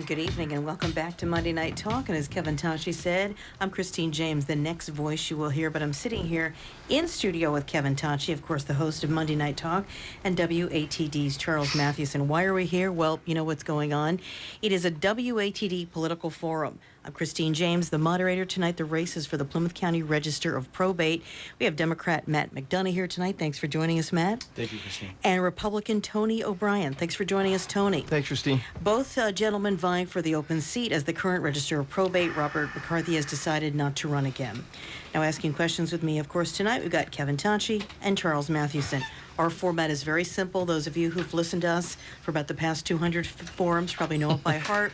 and good evening, and welcome back to Monday Night Talk. And as Kevin Tocci said, I'm Christine James, the next voice you will hear, but I'm sitting here in studio with Kevin Tocci, of course, the host of Monday Night Talk, and WATD's Charles Matthewson. Why are we here? Well, you know what's going on. It is a WATD political forum. I'm Christine James, the moderator tonight. The race is for the Plymouth County Register of Probate. We have Democrat Matt McDonough here tonight. Thanks for joining us, Matt. Thank you, Christine. And Republican Tony O'Brien. Thanks for joining us, Tony. Thanks, Christine. Both gentlemen vying for the open seat as the current Register of Probate. Robert McCarthy has decided not to run again. Now, asking questions with me, of course, tonight we've got Kevin Tocci and Charles Matthewson. Our format is very simple. Those of you who've listened to us for about the past 200 forums probably know it by heart.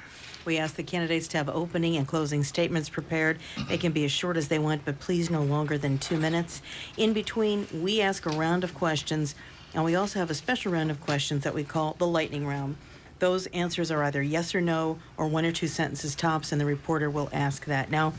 We ask the candidates to have opening and closing statements prepared. They can be as short as they want, but please no longer than 2 minutes. In between, we ask a round of questions, and we also have a special round of questions that we call the lightning round. Those answers are either yes or no, or one or two sentences tops, and the reporter will ask that. Now,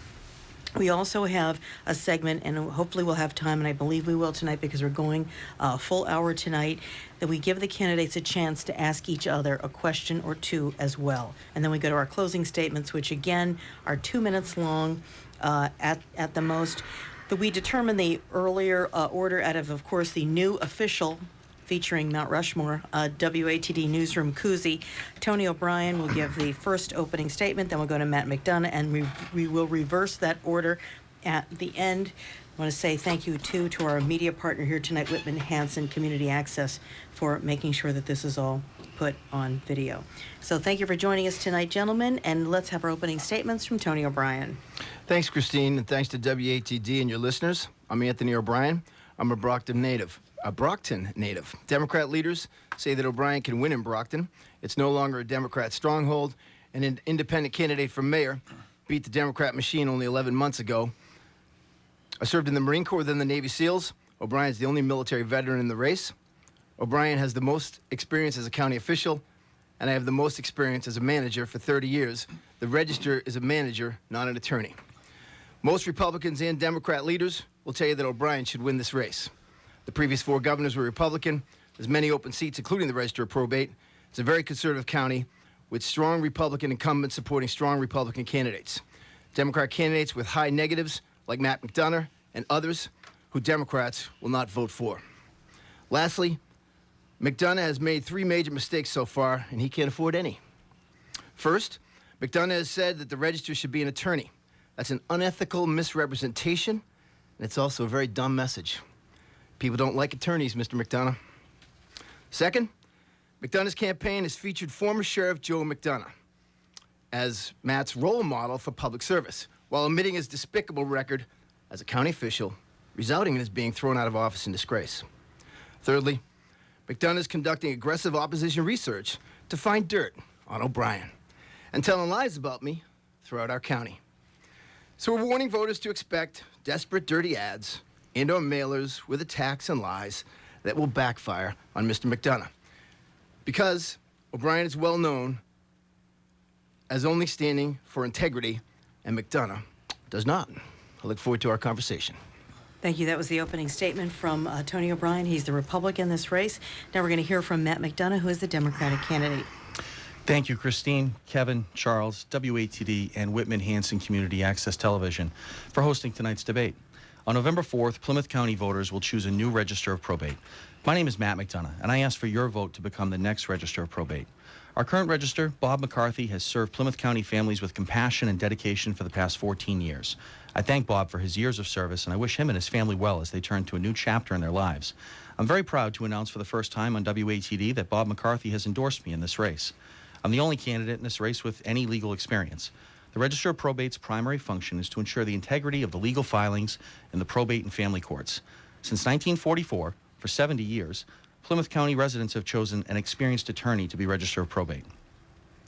we also have a segment, and hopefully we'll have time, and I believe we will tonight because we're going a full hour tonight, that we give the candidates a chance to ask each other a question or two as well. And then we go to our closing statements, which again are 2 minutes long at the most. That we determine the earlier order out of course, the new official featuring Mount Rushmore, WATD Newsroom koozie. Tony O'Brien will give the first opening statement, then we'll go to Matt McDonough, and we will reverse that order at the end. I want to say thank you, too, to our media partner here tonight, Whitman Hanson Community Access, for making sure that this is all put on video. So thank you for joining us tonight, gentlemen, and let's have our opening statements from Tony O'Brien. Thanks, Christine, and thanks to WATD and your listeners. I'm Anthony O'Brien. I'm a Brockton native. Democrat leaders say that O'Brien can win in Brockton. It's no longer a Democrat stronghold, and an independent candidate for mayor beat the Democrat machine only 11 months ago. I served in the Marine Corps, then the Navy SEALs. O'Brien's the only military veteran in the race. O'Brien has the most experience as a county official, and I have the most experience as a manager for 30 years. The Register is a manager, not an attorney. Most Republicans and Democrat leaders will tell you that O'Brien should win this race. The previous 4 governors were Republican. There's many open seats, including the Register of Probate. It's a very conservative county with strong Republican incumbents supporting strong Republican candidates. Democrat candidates with high negatives, like Matt McDonough and others, who Democrats will not vote for. Lastly, McDonough has made 3 major mistakes so far, and he can't afford any. First, McDonough has said that the Register should be an attorney. That's an unethical misrepresentation, and it's also a very dumb message. People don't like attorneys, Mr. McDonough. Second, McDonough's campaign has featured former Sheriff Joe McDonough as Matt's role model for public service, while omitting his despicable record as a county official, resulting in his being thrown out of office in disgrace. Thirdly, McDonough is conducting aggressive opposition research to find dirt on O'Brien and telling lies about me throughout our county. So we're warning voters to expect desperate, dirty ads and/or mailers with attacks and lies that will backfire on Mr. McDonough. Because O'Brien is well known as only standing for integrity, and McDonough does not. I look forward to our conversation. Thank you. That was the opening statement from Tony O'Brien. He's the Republican in this race. Now we're going to hear from Matt McDonough, who is the Democratic candidate. Thank you, Christine, Kevin, Charles, WATD, and Whitman Hanson Community Access Television for hosting tonight's debate. On November 4th, Plymouth County voters will choose a new Register of Probate. My name is Matt McDonough, and I ask for your vote to become the next Register of Probate. Our current Register, Bob McCarthy, has served Plymouth County families with compassion and dedication for the past 14 years. I thank Bob for his years of service, and I wish him and his family well as they turn to a new chapter in their lives. I'm very proud to announce for the first time on WATD that Bob McCarthy has endorsed me in this race. I'm the only candidate in this race with any legal experience. The Register of Probate's primary function is to ensure the integrity of the legal filings in the probate and family courts. Since 1944, for 70 years, Plymouth County residents have chosen an experienced attorney to be Register of Probate.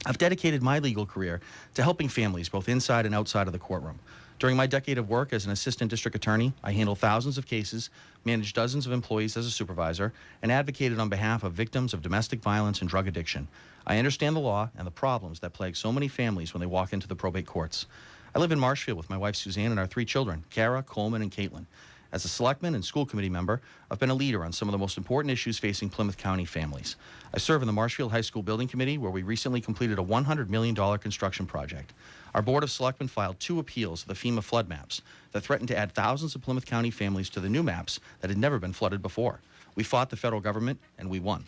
I've dedicated my legal career to helping families both inside and outside of the courtroom. During my decade of work as an assistant district attorney, I handled thousands of cases, managed dozens of employees as a supervisor, and advocated on behalf of victims of domestic violence and drug addiction. I understand the law and the problems that plague so many families when they walk into the probate courts. I live in Marshfield with my wife Suzanne and our 3 children, Kara, Coleman, and Caitlin. As a selectman and school committee member, I've been a leader on some of the most important issues facing Plymouth County families. I serve in the Marshfield High School Building Committee, where we recently completed a $100 million construction project. Our Board of Selectmen filed 2 appeals of the FEMA flood maps that threatened to add thousands of Plymouth County families to the new maps that had never been flooded before. We fought the federal government, and we won.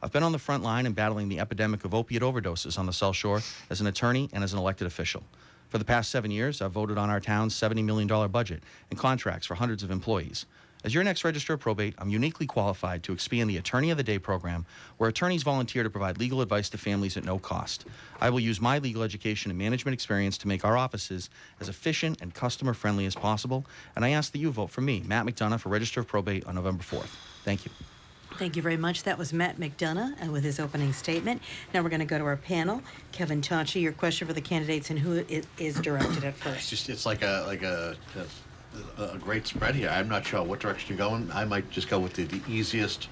I've been on the front line in battling the epidemic of opiate overdoses on the South Shore as an attorney and as an elected official. For the past 7 years, I've voted on our town's $70 million budget and contracts for hundreds of employees. As your next Register of Probate, I'm uniquely qualified to expand the Attorney of the Day program, where attorneys volunteer to provide legal advice to families at no cost. I will use my legal education and management experience to make our offices as efficient and customer-friendly as possible, and I ask that you vote for me, Matt McDonough, for Register of Probate on November 4th. Thank you. Thank you very much. That was Matt McDonough and with his opening statement. Now we're going to go to our panel. Kevin Tocci, your question for the candidates and who it is directed at first. It's like a great spread here. I'm not sure what direction you're going. I might just go with the easiest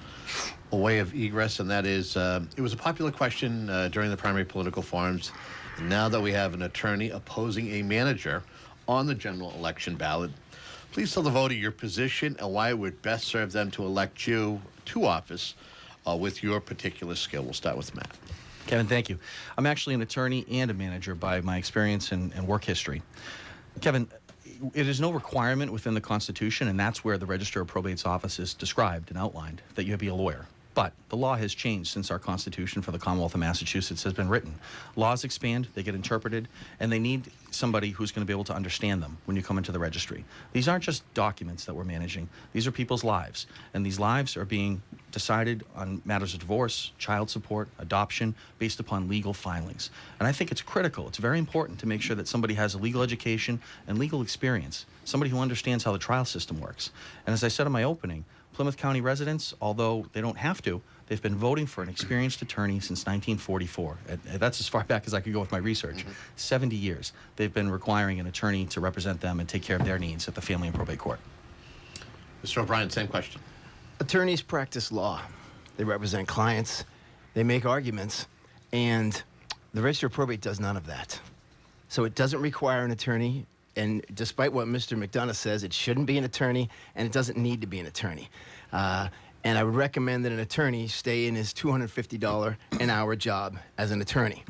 way of egress, and that is, it was a popular question during the primary political forums. Now that we have an attorney opposing a manager on the general election ballot, please tell the voter your position and why it would best serve them to elect you to office with your particular skill. We'll start with Matt. Kevin, thank you. I'm actually an attorney and a manager by my experience and work history. Kevin, it is no requirement within the Constitution, and that's where the Register of Probate's office is described and outlined, that you be a lawyer. But the law has changed since our Constitution for the Commonwealth of Massachusetts has been written. Laws expand, they get interpreted, and they need somebody who's going to be able to understand them when you come into the registry. These aren't just documents that we're managing. These are people's lives, and these lives are being decided on matters of divorce, child support, adoption, based upon legal filings. And I think it's critical, it's very important to make sure that somebody has a legal education and legal experience, somebody who understands how the trial system works. And as I said in my opening, Plymouth County residents, although they don't have to, they've been voting for an experienced attorney since 1944. That's as far back as I could go with my research. 70 years they've been requiring an attorney to represent them and take care of their needs at the Family and Probate Court. Mr. O'Brien, same question. Attorneys practice law. They represent clients. They make arguments. And the Register of Probate does none of that. So it doesn't require an attorney. And despite what Mr. McDonough says, it shouldn't be an attorney, and it doesn't need to be an attorney. And I would recommend that an attorney stay in his $250 an hour job as an attorney.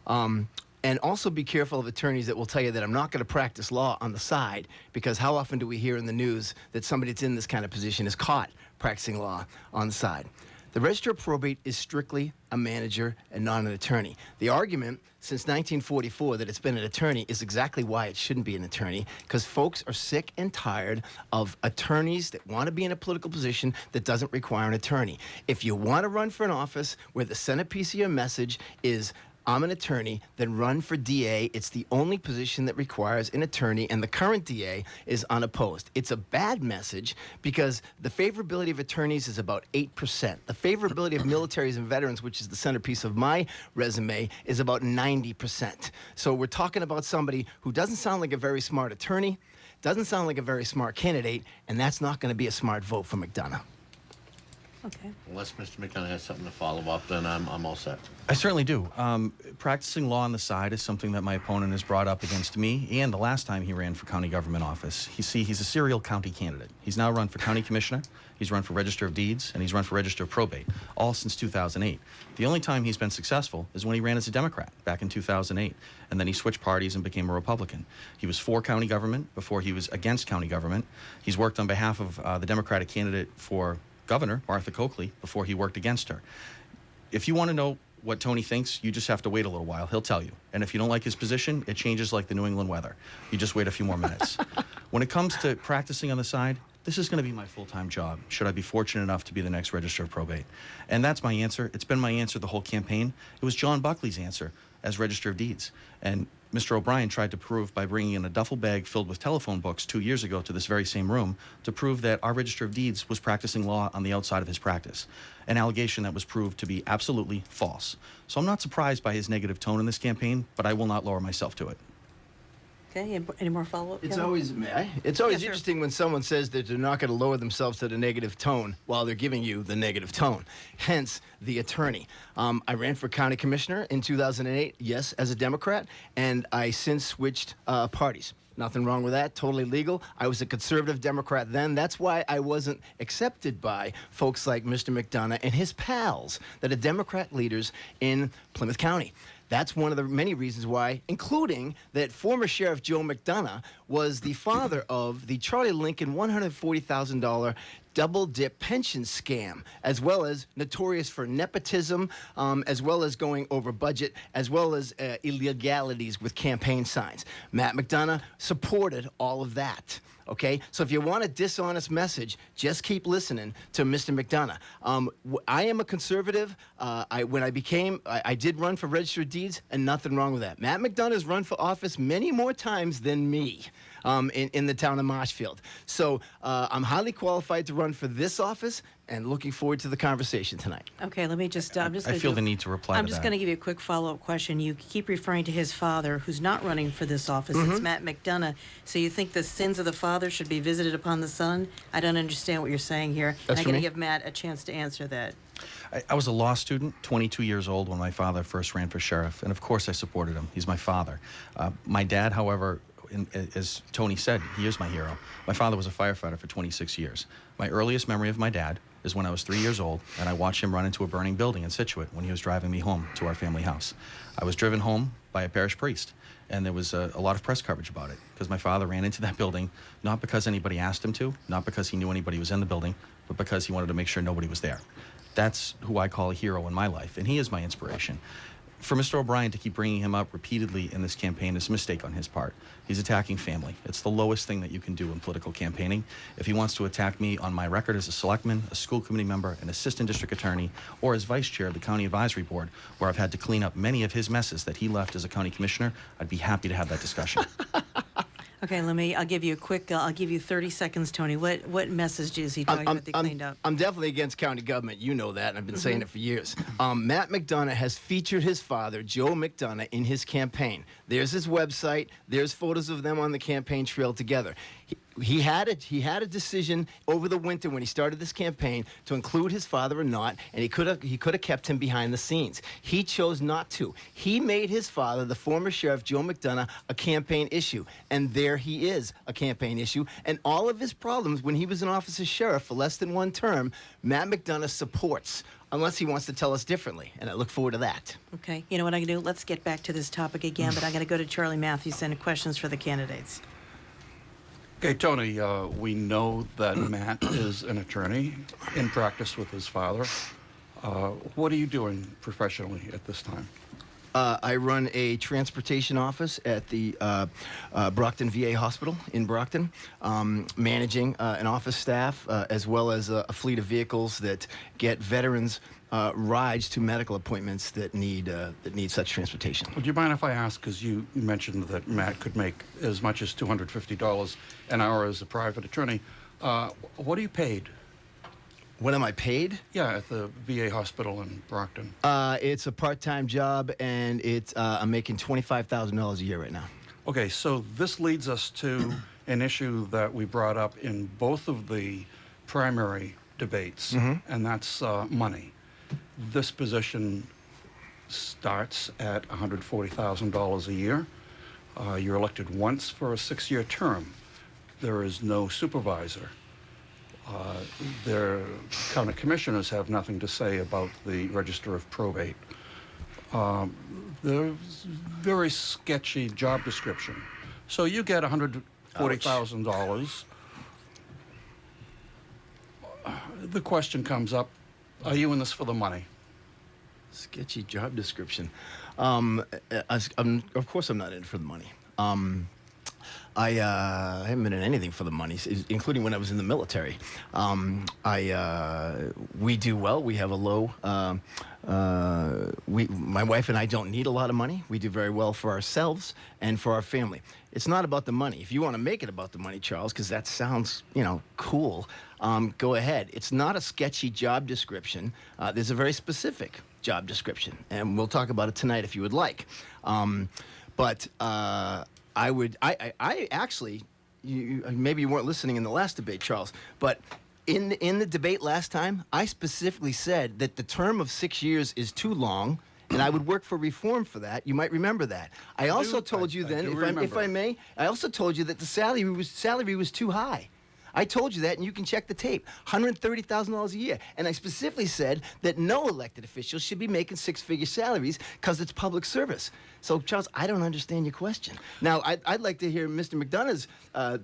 And also be careful of attorneys that will tell you that I'm not going to practice law on the side, because how often do we hear in the news that somebody that's in this kind of position is caught practicing law on the side? The Register of Probate is strictly a manager and not an attorney. The argument since 1944 that it's been an attorney is exactly why it shouldn't be an attorney, because folks are sick and tired of attorneys that want to be in a political position that doesn't require an attorney. If you want to run for an office where the centerpiece of your message is I'm an attorney, then run for DA. It's the only position that requires an attorney, and the current DA is unopposed. It's a bad message because the favorability of attorneys is about 8%. The favorability of militaries and veterans, which is the centerpiece of my resume, is about 90%. So we're talking about somebody who doesn't sound like a very smart attorney, doesn't sound like a very smart candidate, and that's not going to be a smart vote for McDonough. Okay. Unless Mr. McDonough has something to follow up, then I'm all set. I certainly do. Practicing law on the side is something that my opponent has brought up against me and the last time he ran for county government office. He's a serial county candidate. He's now run for county commissioner, he's run for Register of Deeds, and he's run for Register of Probate, all since 2008. The only time he's been successful is when he ran as a Democrat back in 2008, and then he switched parties and became a Republican. He was for county government before he was against county government. He's worked on behalf of the Democratic candidate for governor, Martha Coakley, before he worked against her. If you want to know what Tony thinks, you just have to wait a little while. He'll tell you. And if you don't like his position, it changes like the New England weather. You just wait a few more minutes. When it comes to practicing on the side, this is going to be my full-time job, should I be fortunate enough to be the next Register of Probate. And that's my answer. It's been my answer the whole campaign. It was John Buckley's answer as Register of Deeds. And Mr. O'Brien tried to prove by bringing in a duffel bag filled with telephone books 2 years ago to this very same room to prove that our Register of Deeds was practicing law on the outside of his practice, an allegation that was proved to be absolutely false. So I'm not surprised by his negative tone in this campaign, but I will not lower myself to it. Okay, any more follow-up? It's Kevin? always interesting when someone says that they're not going to lower themselves to the negative tone while they're giving you the negative tone. Hence, the attorney. I ran for county commissioner in 2008, yes, as a Democrat, and I since switched parties. Nothing wrong with that. Totally legal. I was a conservative Democrat then. That's why I wasn't accepted by folks like Mr. McDonough and his pals that are Democrat leaders in Plymouth County. That's one of the many reasons why, including that former Sheriff Joe McDonough was the father of the Charlie Lincoln $140,000 double-dip pension scam, as well as notorious for nepotism, as well as going over budget, as well as illegalities with campaign signs. Matt McDonough supported all of that. Okay, so if you want a dishonest message, just keep listening to Mr. McDonough. I am a conservative. When I did run for registered deeds, and nothing wrong with that. Matt McDonough's run for office many more times than me. In the town of Marshfield. So I'm highly qualified to run for this office and looking forward to the conversation tonight. Okay, let me just, I feel the need to reply I'm to just that. going to give you a quick follow-up question. You keep referring to his father, who's not running for this office. It's Matt McDonough. So you think the sins of the father should be visited upon the son? I don't understand what you're saying here. That's I'm for going to me? give Matt a chance to answer that. I was a law student, 22 years old, when my father first ran for sheriff, and of course I supported him. He's my father. My dad, however, as Tony said, he is my hero. My father was a firefighter for 26 years. My earliest memory of my dad is when I was 3 years old, and I watched him run into a burning building in Scituate when he was driving me home to our family house. I was driven home by a parish priest, and there was a lot of press coverage about it, because my father ran into that building, not because anybody asked him to, not because he knew anybody was in the building, but because he wanted to make sure nobody was there. That's who I call a hero in my life, and he is my inspiration. For Mr. O'Brien to keep bringing him up repeatedly in this campaign is a mistake on his part. He's attacking family. It's the lowest thing that you can do in political campaigning. If he wants to attack me on my record as a selectman, a school committee member, an assistant district attorney, or as vice chair of the county advisory board, where I've had to clean up many of his messes that he left as a county commissioner, I'd be happy to have that discussion. Okay, I'll give you a quick, I'll give you 30 seconds, Tony. What message is he talking about they cleaned up? I'm definitely against county government. You know that, and I've been saying it for years. Matt McDonough has featured his father, Joe McDonough, in his campaign. There's his website. There's photos of them on the campaign trail together. He had a decision over the winter when he started this campaign to include his father or not, and he could have kept him behind the scenes. He chose not to. He made his father, the former sheriff Joe McDonough, a campaign issue, and there he is, a campaign issue. And all of his problems when he was in office as sheriff for less than one term, Matt McDonough supports, unless he wants to tell us differently, and I look forward to that. Okay, you know what I can do? Let's get back to this topic again, but I'm going to go to Charlie Matthewson. Questions for the candidates. Okay, Tony, we know that Matt is an attorney in practice with his father. What are you doing professionally at this time? I run a transportation office at the Brockton VA Hospital in Brockton, managing an office staff as well as a fleet of vehicles that get veterans rides to medical appointments that need such transportation. Would you mind if I ask, because you mentioned that Matt could make as much as $250 an hour as a private attorney. What are you paid? When am I paid? Yeah, at the VA hospital in Brockton. It's a part-time job, and I'm making $25,000 a year right now. Okay, so this leads us to an issue that we brought up in both of the primary debates, and that's money. This position starts at $140,000 a year. You're elected once for a 6-year term. There is no supervisor. Their county commissioners have nothing to say about the Register of Probate. There's very sketchy job description. So you get $140,000. The question comes up, are you in this for the money? Sketchy job description. Of course I'm not in it for the money. I haven't been in anything for the money, including when I was in the military. We do well. We have a low. My wife and I don't need a lot of money. We do very well for ourselves and for our family. It's not about the money. If you want to make it about the money, Charles, because that sounds, cool, go ahead. It's not a sketchy job description. There's a very specific job description, and we'll talk about it tonight if you would like. I actually, maybe you weren't listening in the last debate, Charles, but in the debate last time, I specifically said that the term of 6 years is too long and I would work for reform for that. You might remember that. I also told you then, if I may, I also told you that the salary was too high. I told you that, and you can check the tape. $130,000 a year. And I specifically said that no elected officials should be making six-figure salaries because it's public service. So, Charles, I don't understand your question. Now, I'd like to hear Mr. McDonough's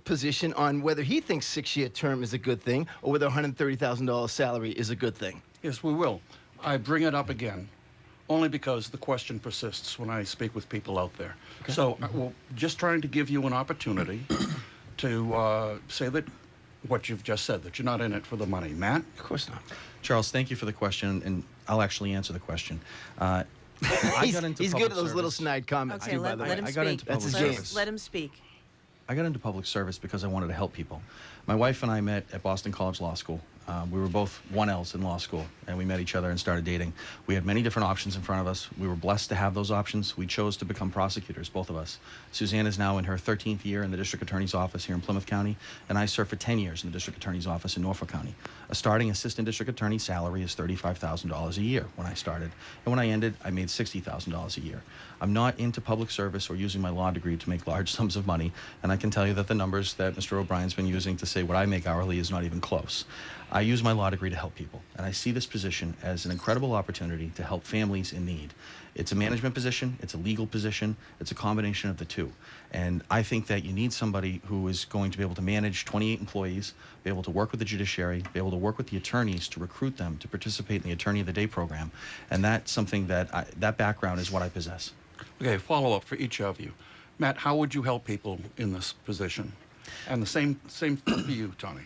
position on whether he thinks six-year term is a good thing or whether $130,000 salary is a good thing. Yes, we will. I bring it up again, only because the question persists when I speak with people out there. Okay. So, well, just trying to give you an opportunity to say that what you've just said, that you're not in it for the money. Matt? Of course not. Charles, thank you for the question, and I'll actually answer the question. He's good at those little snide comments, Okay, too, by the way. let him I got speak. into public service. Let him speak. I got into public service because I wanted to help people. My wife and I met at Boston College Law School. We were both 1Ls in law school, and we met each other and started dating. We had many different options in front of us. We were blessed to have those options. We chose to become prosecutors, both of us. Suzanne is now in her 13th year in the district attorney's office here in Plymouth County, and I served for 10 years in the district attorney's office in Norfolk County. A starting assistant district attorney salary is $35,000 a year when I started, and when I ended, I made $60,000 a year. I'm not into public service or using my law degree to make large sums of money, and I can tell you that the numbers that Mr. O'Brien's been using to say what I make hourly is not even close. I use my law degree to help people, and I see this position as an incredible opportunity to help families in need. It's a management position, it's a legal position, it's a combination of the two. And I think that you need somebody who is going to be able to manage 28 employees, be able to work with the judiciary, be able to work with the attorneys to recruit them to participate in the Attorney of the Day program. And that's something that, that background is what I possess. Okay, follow-up for each of you. Matt, how would you help people in this position? And the same for you, Tony.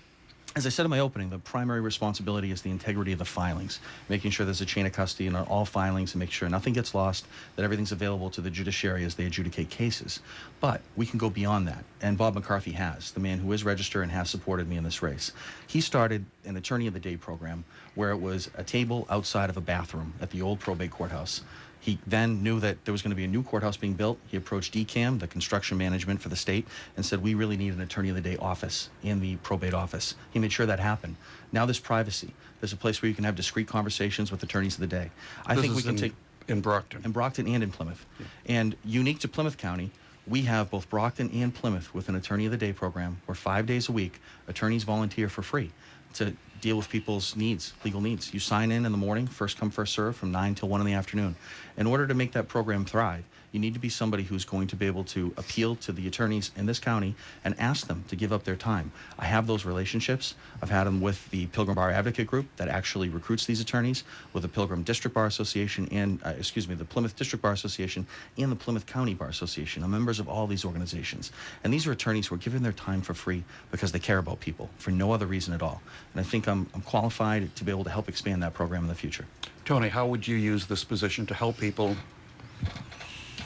As I said in my opening, the primary responsibility is the integrity of the filings, making sure there's a chain of custody in all filings and make sure nothing gets lost, that everything's available to the judiciary as they adjudicate cases. But we can go beyond that, and Bob McCarthy has, the man who is registered and has supported me in this race. He started an Attorney of the Day program where it was a table outside of a bathroom at the old probate courthouse. He then knew that there was going to be a new courthouse being built. He approached DCAM, the construction management for the state, and said, we really need an Attorney of the Day office in the probate office. He made sure that happened. Now there's privacy. There's a place where you can have discreet conversations with attorneys of the day. I think we can take... in Brockton. In Brockton and in Plymouth. Yeah. And unique to Plymouth County, we have both Brockton and Plymouth with an Attorney of the Day program where 5 days a week, attorneys volunteer for free to deal with people's needs, legal needs. You sign in the morning, first come, first serve, from 9 till 1 in the afternoon. In order to make that program thrive, you need to be somebody who's going to be able to appeal to the attorneys in this county and ask them to give up their time. I have those relationships. I've had them with the Pilgrim Bar Advocate Group that actually recruits these attorneys, with the Pilgrim District Bar Association and, the Plymouth District Bar Association and the Plymouth County Bar Association. I'm members of all these organizations. And these are attorneys who are giving their time for free because they care about people for no other reason at all. And I think I'm qualified to be able to help expand that program in the future. Tony, how would you use this position to help people?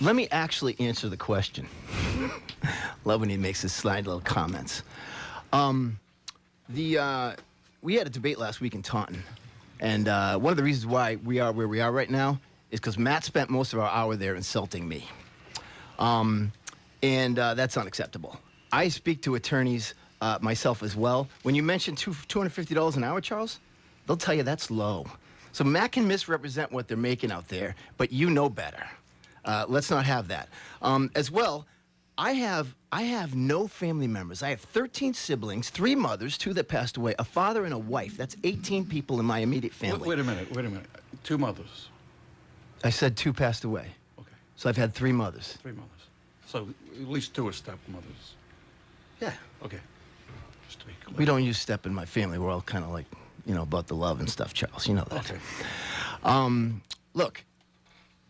Let me actually answer the question. Love when he makes his snide little comments. We had a debate last week in Taunton, and one of the reasons why we are where we are right now is because Matt spent most of our hour there insulting me. That's unacceptable. I speak to attorneys myself as well. When you mention $250 an hour, Charles, they'll tell you that's low. So Matt can misrepresent what they're making out there, but you know better. Let's not have that. As well, I have no family members. I have 13 siblings, 3 mothers, 2 that passed away, a father and a wife. That's 18 people in my immediate family. Wait a minute. 2 mothers. I said 2 passed away. Okay. So I've had 3 mothers. 3 mothers. So at least 2 are stepmothers. Yeah. Okay. Just to be clear. We don't use step in my family. We're all kind of like, about the love and stuff, Charles. You know that. Okay. Look,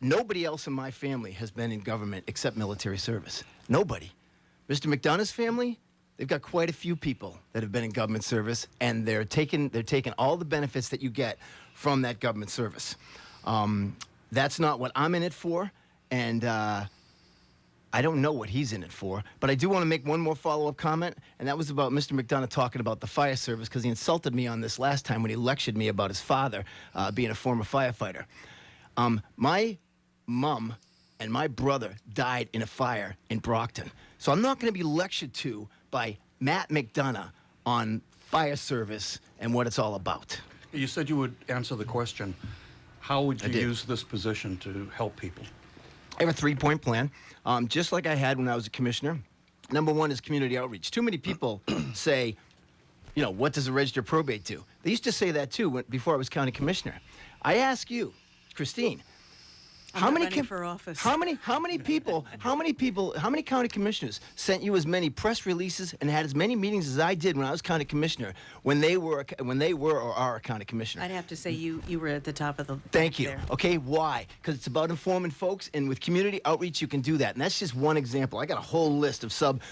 nobody else in my family has been in government except military service. Nobody. Mr. McDonough's family, they've got quite a few people that have been in government service, and they're taking all the benefits that you get from that government service. That's not what I'm in it for, and I don't know what he's in it for, but I do want to make one more follow-up comment, and that was about Mr. McDonough talking about the fire service, because he insulted me on this last time when he lectured me about his father being a former firefighter. My mom and my brother died in a fire in Brockton, so I'm not going to be lectured to by Matt McDonough on fire service and what it's all about. You said you would answer the question. How would you did. use this position to help people? I have a 3-point plan, just like I had when I was a commissioner. Number one is community outreach. Too many people say, you know, what does a register of probate do? They used to say that too before I was county commissioner. I ask you, Christine, I'm not running for office. how many county commissioners sent you as many press releases and had as many meetings as I did when I was county commissioner when they were or are a county commissioner? I'd have to say you were at the top of the. Thank you. there. Okay, why? Because it's about informing folks, and with community outreach, you can do that. And that's just one example. I got a whole list of sub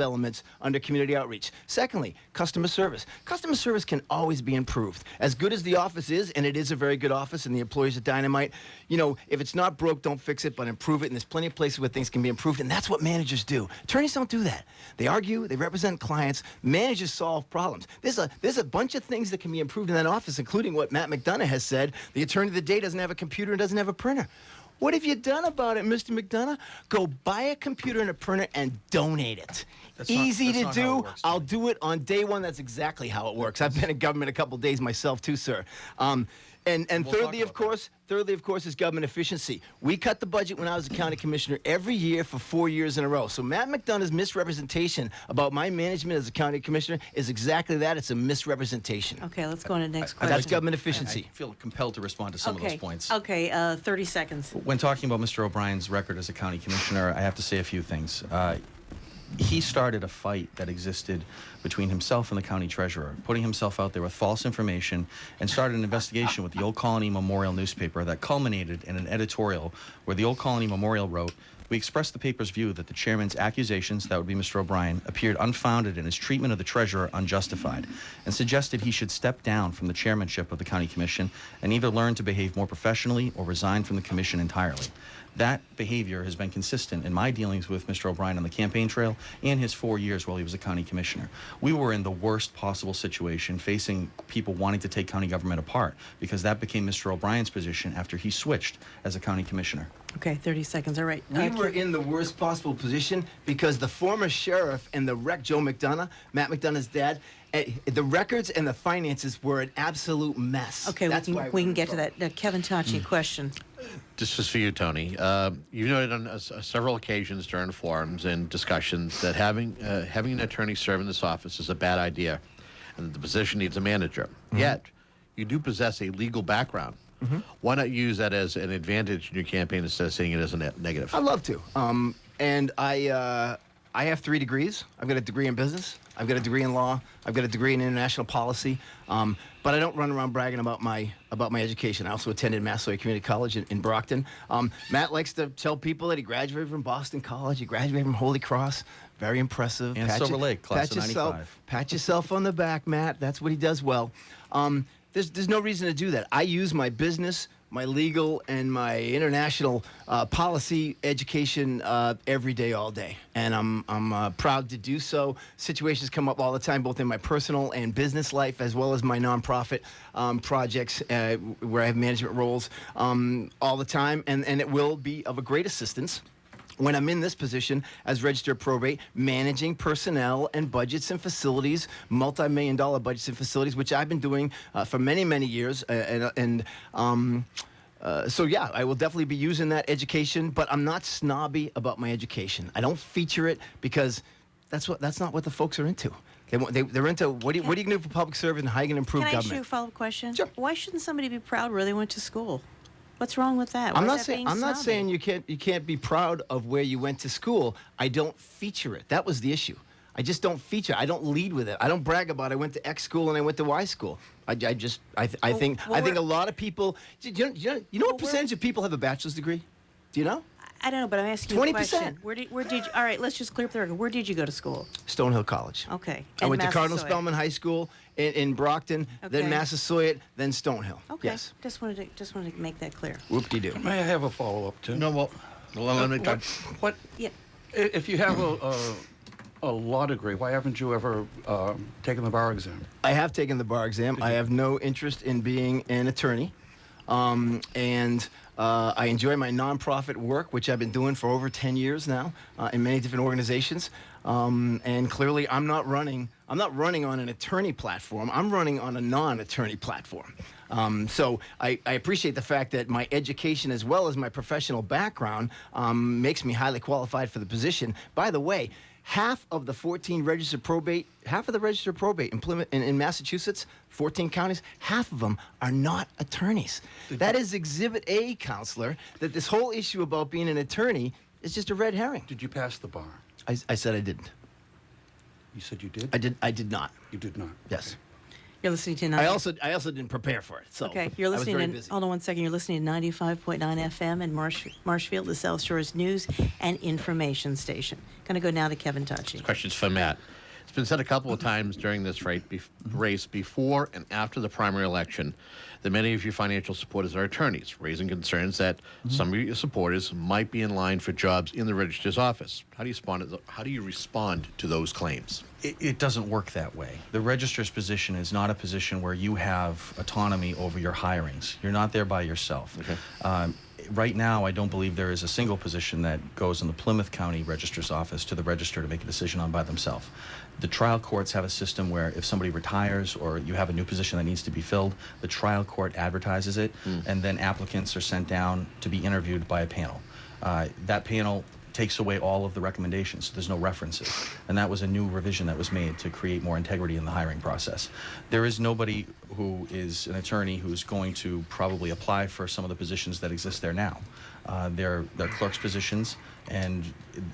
elements under community outreach. Secondly, customer service. Customer service can always be improved. As good as the office is, and it is a very good office, and the employees are dynamite. You know, if it's not broke, don't fix it, but improve it. And there's plenty of places where things can be improved, and that's what managers do. Attorneys don't do that. They argue. They represent clients. Managers solve problems. There's a bunch of things that can be improved in that office, including what Matt McDonough has said. The attorney of the day doesn't have a computer and doesn't have a printer. What have you done about it, Mr. McDonough? Go buy a computer and a printer and donate it. Easy to not how it do. works, I'll do it on day one. That's exactly how it works. I've been in government a couple days myself too, sir. And We'll thirdly, talk of about course, is government efficiency. We cut the budget when I was a county commissioner every year for 4 years in a row. So Matt McDonough's misrepresentation about my management as a county commissioner is exactly that. It's a misrepresentation. Okay, let's go on to the next That's question. government efficiency. I feel compelled to respond to some of those points. Okay, 30 seconds. When talking about Mr. O'Brien's record as a county commissioner, I have to say a few things. He started a fight that existed between himself and the county treasurer, putting himself out there with false information, and started an investigation with the Old Colony Memorial newspaper that culminated in an editorial where the Old Colony Memorial wrote, "We express the paper's view that the chairman's accusations, that would be Mr. O'Brien, appeared unfounded and his treatment of the treasurer unjustified, and suggested he should step down from the chairmanship of the county commission and either learn to behave more professionally or resign from the commission entirely." That behavior has been consistent in my dealings with Mr. O'Brien on the campaign trail and his 4 years while he was a county commissioner. We were in the worst possible situation, facing people wanting to take county government apart, because that became Mr. O'Brien's position after he switched as a county commissioner. Okay, 30 seconds. All right. We were in the worst possible position because the former sheriff and the wreck, Joe McDonough, Matt McDonough's dad, the records and the finances were an absolute mess. Okay, That's we why can get to that. Kevin Tocci, question. This is for you, Tony. You noted on several occasions during forums and discussions that having an attorney serve in this office is a bad idea, and that the position needs a manager. Yet, you do possess a legal background. Why not use that as an advantage in your campaign instead of seeing it as a negative? I'd love to. And I have 3 degrees. I've got a degree in business. I've got a degree in law. I've got a degree in international policy. But I don't run around bragging about my education. I also attended Massasoit Community College in Brockton. Matt likes to tell people that he graduated from Boston College. He graduated from Holy Cross. Very impressive. And Silver Lake, class of 95. Pat yourself on the back, Matt. That's what he does well. There's no reason to do that. I use my business, my legal, and my international policy education every day, all day. And I'm proud to do so. Situations come up all the time, both in my personal and business life, as well as my nonprofit projects where I have management roles all the time. And it will be of a great assistance when I'm in this position as Register of Probate, managing personnel and budgets and facilities, multi-million-dollar budgets and facilities, which I've been doing for many, many years. So yeah, I will definitely be using that education, but I'm not snobby about my education. I don't feature it because that's not what the folks are into. They're into what are you going to do for public service and how you going to improve Can I ask you a government. follow-up question? Sure. Why shouldn't somebody be proud where they went to school? What's wrong with that? I'm Why not is that saying being I'm not snobby? saying you can't be proud of where you went to school. I don't feature it. That was the issue. I just don't feature. I don't lead with it. I don't brag about I went to X school and I went to Y school. I think a lot of people. You know what percentage of people have a bachelor's degree? Do you know? I don't know, but I'm asking you a 20%. question. Where did you? All right, let's just clear up the record. Where did you go to school? Stonehill College. Okay. I And went to Cardinal Massasoit. Spellman High School in Brockton, Okay. then Massasoit, then Stonehill. Okay. Yes. Just wanted to make that clear. Whoop-de-doo. May I have a follow-up, too? No, well, let me What, Yeah. if you have a law degree, why haven't you ever taken the bar exam? I have taken the bar exam. I have no interest in being an attorney. I enjoy my nonprofit work, which I've been doing for over 10 years now in many different organizations. And clearly, I'm not running on an attorney platform. I'm running on a non-attorney platform. So I appreciate the fact that my education as well as my professional background makes me highly qualified for the position. By the way, half of the 14 registered probate, half of the registered probate in Plymouth, in Massachusetts, 14 counties, half of them are not attorneys. That is Exhibit A, counselor, that this whole issue about being an attorney is just a red herring. Did you pass the bar? I said I didn't. You said you did? I did not. You did not? Yes. You're listening to I also didn't prepare for it. So Okay, you're I was listening very to, busy. hold on one second, you're listening to 95.9 FM in Marshfield, the South Shore's news and information station. Going to go now to Kevin Tocci. Questions for Matt. It's been said a couple of times during this race before and after the primary election that many of your financial supporters are attorneys, raising concerns that some of your supporters might be in line for jobs in the registrar's office. How do you respond to those claims? It doesn't work that way. The registrar's position is not a position where you have autonomy over your hirings. You're not there by yourself. Okay. Right now, I don't believe there is a single position that goes in the Plymouth County Registrar's office to the registrar to make a decision on by themselves. The trial courts have a system where if somebody retires or you have a new position that needs to be filled, the trial court advertises it, and then applicants are sent down to be interviewed by a panel. That panel takes away all of the recommendations, so there's no references. And that was a new revision that was made to create more integrity in the hiring process. There is nobody who is an attorney who's going to probably apply for some of the positions that exist there now. They're clerk's positions, and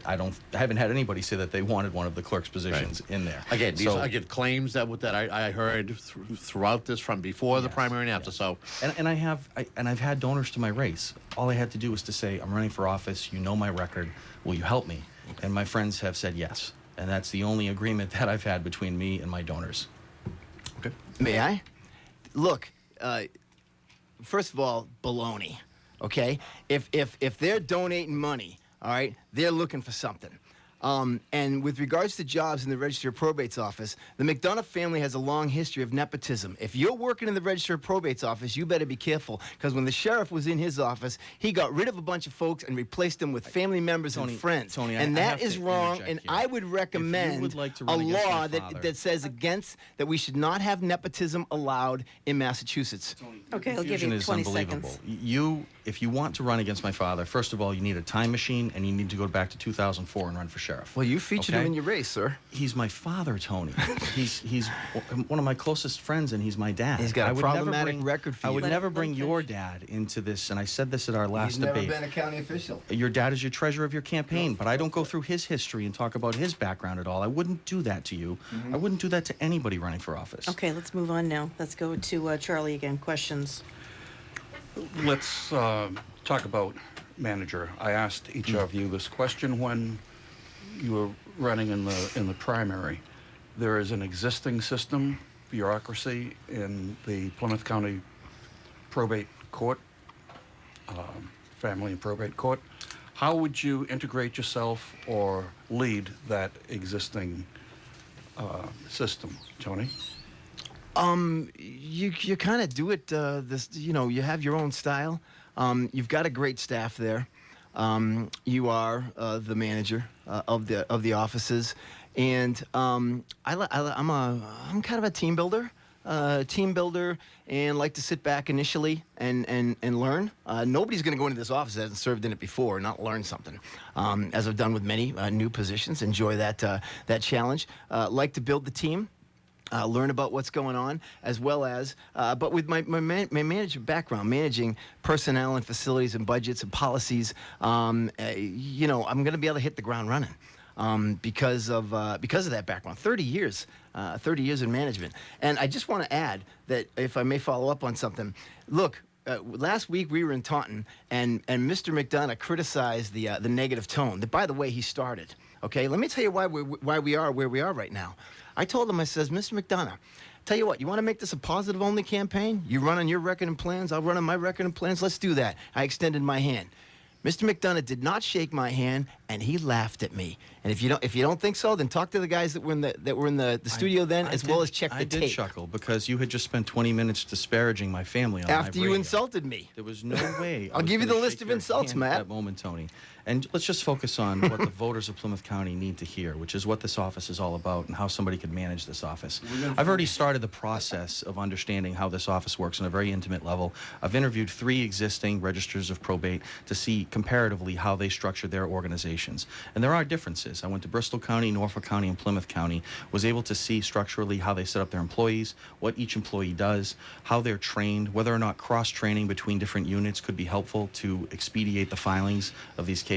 I haven't had anybody say that they wanted one of the clerk's positions in there. Again, these So- I get claims that I heard throughout this from before the primary and after. So And I've had donors to my race. All I had to do was to say, I'm running for office, you know my record, will you help me? And my friends have said yes. And that's the only agreement that I've had between me and my donors. Okay. May I? Look, first of all, baloney. Okay? If they're donating money, all right, they're looking for something. And with regards to jobs in the Register of Probate's office, the McDonough family has a long history of nepotism. If you're working in the Register of Probate's office, you better be careful, because when the sheriff was in his office, he got rid of a bunch of folks and replaced them with family members and friends. Tony, and I that have is to wrong, interject and here. I would recommend would like to a run against my law father- that says against that we should not have nepotism allowed in Massachusetts. Okay, I'll give Confusion you is 20 unbelievable. seconds. If you want to run against my father, first of all, you need a time machine, and you need to go back to 2004 and run for sheriff. Well, you featured him in your race, sir. He's my father, Tony. he's one of my closest friends, and he's my dad. He's got a I would never problematic bring- record for I you. would Let never him bring your finish. dad into this, and I said this at our last He's never debate. been a county official. Your dad is your treasurer of your campaign, but I don't go through his history and talk about his background at all. I wouldn't do that to you. I wouldn't do that to anybody running for office. Okay, let's move on now. Let's go to Charlie again. Questions. Let's talk about manager. I asked each of you this question when you were running in the primary. There is an existing system, bureaucracy in the Plymouth County Probate Court, Family and Probate Court. How would you integrate yourself or lead that existing system, Tony? You kind of do it. You have your own style. You've got a great staff there. You are the manager of the offices, and I'm kind of a team builder. And like to sit back initially and learn. Nobody's going to go into this office that hasn't served in it before and not learn something. As I've done with many new positions, enjoy that challenge. Like to build the team. Learn about what's going on, as well as, but with my management background, managing personnel and facilities and budgets and policies, I'm going to be able to hit the ground running because of that background. 30 years in management. And I just want to add that, if I may follow up on something, look. Last week we were in Taunton, and Mr. McDonough criticized the negative tone that, by the way, he started. Okay, let me tell you why we are where we are right now. I told him, I says, Mr. McDonough, tell you what, you want to make this a positive-only campaign? You run on your record and plans, I'll run on my record and plans. Let's do that. I extended my hand. Mr. McDonough did not shake my hand, and and he laughed at me. And if you don't think so, then talk to the guys that were in the studio then, as well as check the tape. I did chuckle because you had just spent 20 minutes disparaging my family on live After you radio. insulted me. There was no way. I'll give you the list of insults, Matt. At that moment, Tony. And let's just focus on what the voters of Plymouth County need to hear, which is what this office is all about and how somebody could manage this office. I've already started the process of understanding how this office works on a very intimate level. I've interviewed 3 existing registers of probate to see comparatively how they structure their organizations. And there are differences. I went to Bristol County, Norfolk County, and Plymouth County, was able to see structurally how they set up their employees, what each employee does, how they're trained, whether or not cross-training between different units could be helpful to expedite the filings of these cases.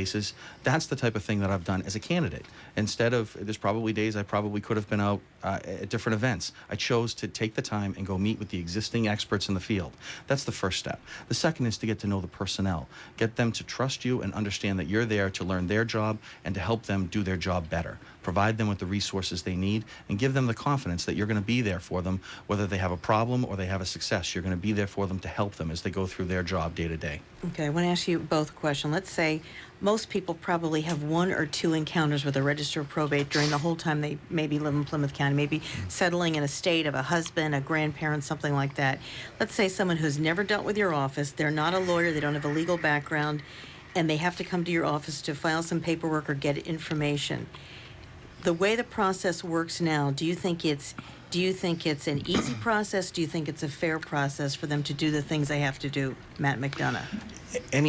That's the type of thing that I've done as a candidate. Instead of, there's probably days I probably could have been out at different events. I chose to take the time and go meet with the existing experts in the field. That's the first step. The second is to get to know the personnel. Get them to trust you and understand that you're there to learn their job and to help them do their job better. Provide them with the resources they need and give them the confidence that you're going to be there for them, whether they have a problem or they have a success. You're going to be there for them to help them as they go through their job day to day. Okay, I want to ask you both a question. Let's say most people probably have 1 or 2 encounters with a register of probate during the whole time they maybe live in Plymouth County, maybe settling in a state of a husband, a grandparent, something like that. Let's say someone who's never dealt with your office, they're not a lawyer, they don't have a legal background, and they have to come to your office to file some paperwork or get information. The way the process works now, do you think it's an easy process? Do you think it's a fair process for them to do the things they have to do? Matt McDonough.